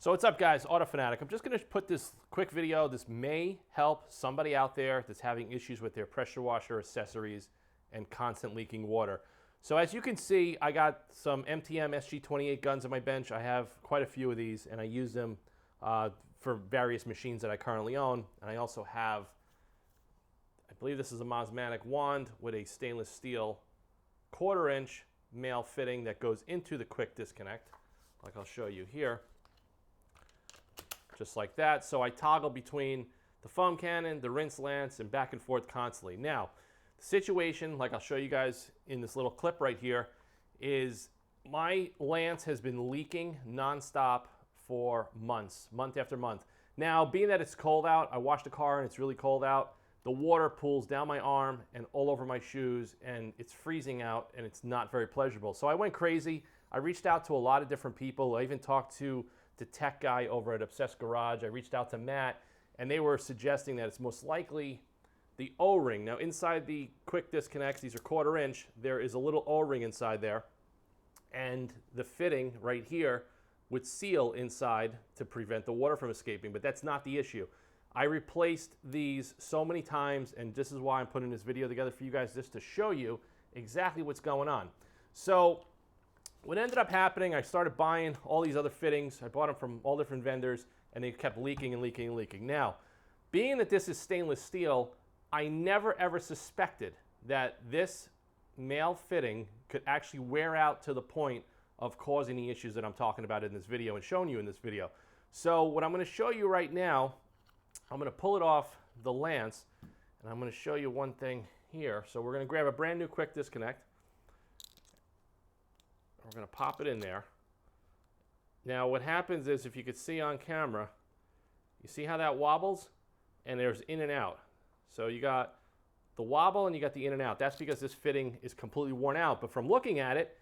So what's up, guys? Autofanatic. I'm just going to put this quick video. This may help somebody out there that's having issues with their pressure washer accessories and constant leaking water. So as you can see, I got some MTM SG28 guns on my bench. I have quite a few of these, and I use them for various machines that I currently own. And I also have, I believe this is a Mosmatic wand with a stainless steel 1/4 inch male fitting that goes into the quick disconnect, like I'll show you here. Just like that. So I toggle between the foam cannon, the rinse lance, and back and forth constantly. Now, the situation, like I'll show you guys in this little clip right here, is my lance has been leaking nonstop for months, month after month. Now, being that it's cold out, I washed the car and it's really cold out, the water pools down my arm and all over my shoes, and it's freezing out, and it's not very pleasurable. So I went crazy. I reached out to a lot of different people. I even talked to the tech guy over at Obsessed Garage. I reached out to Matt, and they were suggesting that it's most likely the O-ring. Now, inside the quick disconnects, these are 1/4 inch, there is a little O-ring inside there, and the fitting right here would seal inside to prevent the water from escaping, but that's not the issue. I replaced these so many times, and this is why I'm putting this video together for you guys, just to show you exactly what's going on. So what ended up happening, I started buying all these other fittings. I bought them from all different vendors, and they kept leaking and leaking and leaking. Now, being that this is stainless steel, I never ever suspected that this male fitting could actually wear out to the point of causing the issues that I'm talking about in this video and showing you in this video. So what I'm going to show you right now, I'm going to pull it off the lance, and I'm going to show you one thing here. So we're going to grab a brand new quick disconnect. We're going to pop it in there. Now what happens is, if you could see on camera, you see how that wobbles? And there's in and out. So you got the wobble and you got the in and out. That's because this fitting is completely worn out. But from looking at it,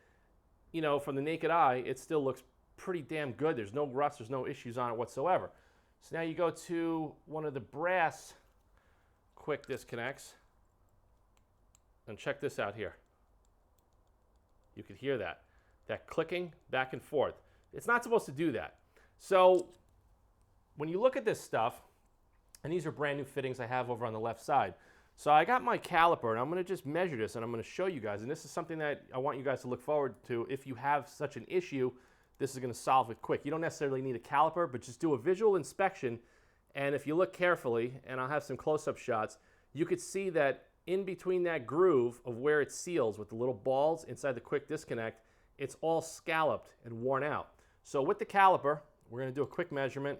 you know, from the naked eye, it still looks pretty damn good. There's no rust, there's no issues on it whatsoever. So now you go to one of the brass quick disconnects, and check this out here. You could hear that. That clicking back and forth. It's not supposed to do that. So when you look at this stuff, and these are brand new fittings I have over on the left side. So I got my caliper, and I'm going to just measure this, and I'm going to show you guys. And this is something that I want you guys to look forward to. If you have such an issue, this is going to solve it quick. You don't necessarily need a caliper, but just do a visual inspection. And if you look carefully, and I'll have some close-up shots, you could see that in between that groove of where it seals with the little balls inside the quick disconnect, it's all scalloped and worn out. So with the caliper, we're going to do a quick measurement,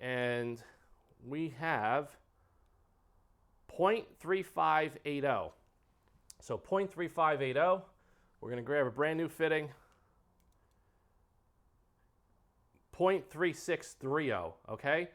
and we have 0.3580. So 0.3580, we're going to grab a brand new fitting, 0.3630, okay?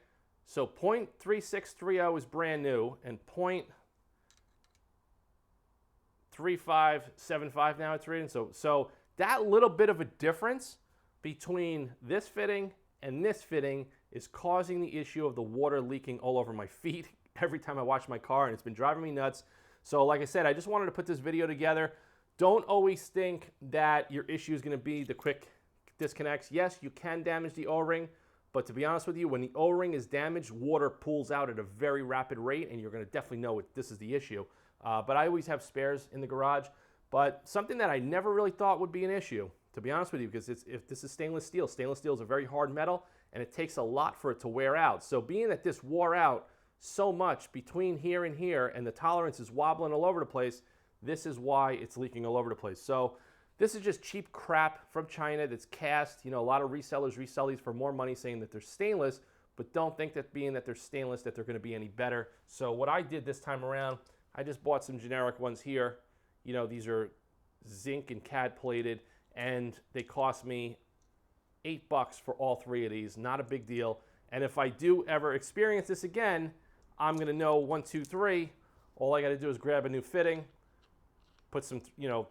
So 0.3630 is brand new, and 0.3575 now it's reading. So that little bit of a difference between this fitting and this fitting is causing the issue of the water leaking all over my feet every time I wash my car, and it's been driving me nuts. So like I said, I just wanted to put this video together. Don't always think that your issue is going to be the quick disconnects. Yes, you can damage the O-ring, but to be honest with you, when the O-ring is damaged, water pools out at a very rapid rate, and you're going to definitely know this is the issue. But I always have spares in the garage. But something that I never really thought would be an issue, to be honest with you, because if this is stainless steel is a very hard metal, and it takes a lot for it to wear out. So being that this wore out so much between here and here, and the tolerance is wobbling all over the place, this is why it's leaking all over the place. So this is just cheap crap from China that's cast. You know, a lot of resellers resell these for more money, saying that they're stainless, but don't think that being that they're stainless that they're going to be any better. So what I did this time around, I just bought some generic ones here. You know, these are zinc and cad plated, and they cost me $8 for all three of these. Not a big deal. And if I do ever experience this again, I'm going to know 1, 2, 3. All I got to do is grab a new fitting, put some, you know,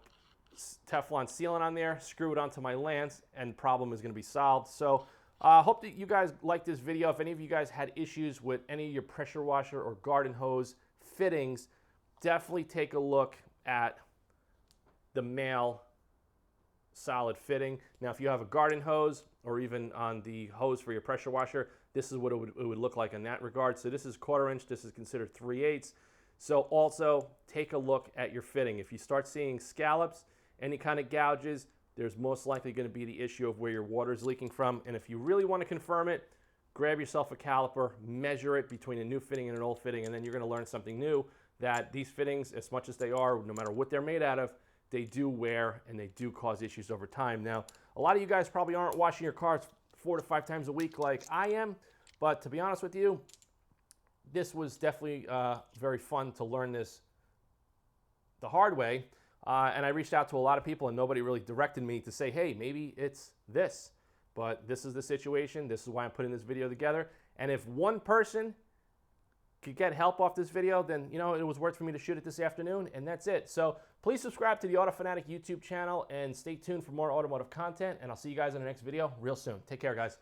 Teflon sealant on there, screw it onto my lance, and problem is going to be solved. So I hope that you guys like this video. If any of you guys had issues with any of your pressure washer or garden hose fittings, definitely take a look at the male solid fitting. Now, if you have a garden hose or even on the hose for your pressure washer, this is what it would look like in that regard. So this is 1/4 inch. This is considered 3/8. So also take a look at your fitting. If you start seeing scallops, any kind of gouges, there's most likely going to be the issue of where your water is leaking from. And if you really want to confirm it, grab yourself a caliper, measure it between a new fitting and an old fitting, and then you're going to learn something new, that these fittings, as much as they are, no matter what they're made out of, they do wear and they do cause issues over time. Now, a lot of you guys probably aren't washing your cars 4 to 5 times a week like I am, but to be honest with you, this was definitely very fun to learn this the hard way. And I reached out to a lot of people and nobody really directed me to say, hey, maybe it's this. But this is the situation. This is why I'm putting this video together. And if one person could get help off this video, then, you know, it was worth for me to shoot it this afternoon, and that's it. So please subscribe to the AutoFanatic YouTube channel and stay tuned for more automotive content, and I'll see you guys in the next video real soon. Take care, guys.